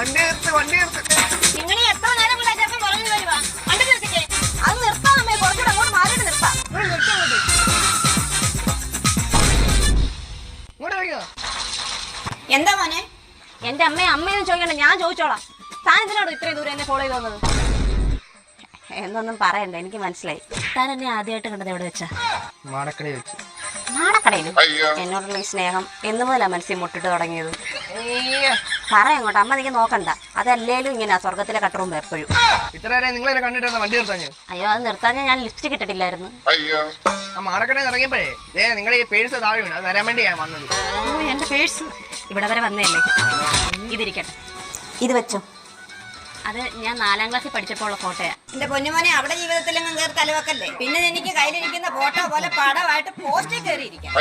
നിങ്ങൾ എത്ര നേരം വിളിച്ചപ്പോൾ പറഞ്ഞു വരുവാ വണ്ടി നിർത്തിക്കേ. അത് നിർത്താം അമ്മേ, കുറച്ചുകൂടെ അങ്ങോട്ട് മാറിയിട്ട് നിർത്താം. എന്താ മോനെ? എന്റെ അമ്മയെന്ന് ചോദിക്കണ്ട, ഞാൻ ചോദിച്ചോളാം. താൻ എന്തിനാണോ ഇത്രയും ദൂരം എന്നെ ഫോളോ ചെയ്ത് വന്നത്? എന്നൊന്നും പറയണ്ട, എനിക്ക് മനസ്സിലായി. താൻ എന്നെ ആദ്യമായിട്ട് കണ്ടത് എവിടെ വെച്ചാ? മാടക്കടയിൽ വെച്ച്. മാടക്കടയിൽ? എന്നോടുള്ള ഈ സ്നേഹം എന്ന് മുതലാ മനസ്സിൽ മുട്ടിട്ട് തുടങ്ങിയത്? പറയങ്ങോട്ട്, അമ്മ നീക്ക് നോക്കണ്ട. അതല്ലേലും ഇങ്ങനെ സ്വർഗത്തിലെ കട്ടറുമ്പോ എപ്പോഴും. അയ്യോ, അത് നിർത്താൻ ഞാൻ ലിപ്സ്റ്റിക് ഇട്ടിട്ടില്ലായിരുന്നു. മാടക്കടയിൽ ഇറങ്ങിയപ്പോഴേ നിങ്ങളെ ഈ പേഴ്സ് താഴെ വീണു, അത് തരാൻ വേണ്ടി ഞാൻ വന്നത്. ഓ, എന്റെ പേഴ്സ് ഇവിടെ വരെ വന്നതല്ലേ. ഇതിരിക്കട്ടെ, ഇത് വെച്ചോ. അത് ഞാൻ 4ാം ക്ലാസ്സിൽ പഠിച്ചപ്പോൾ ഉള്ള ഫോട്ടോയാ. എന്റെ പൊന്നുമോനെ, അവിടെ ജീവിതത്തിലെങ്ങും കയറി തലവെക്കല്ലേ. പിന്നെ എനിക്ക് കയ്യിലിരിക്കുന്ന ഫോട്ടോ പോലെ പടമായിട്ട് പോസ്റ്റിൽ കയറിയിരിക്കാം.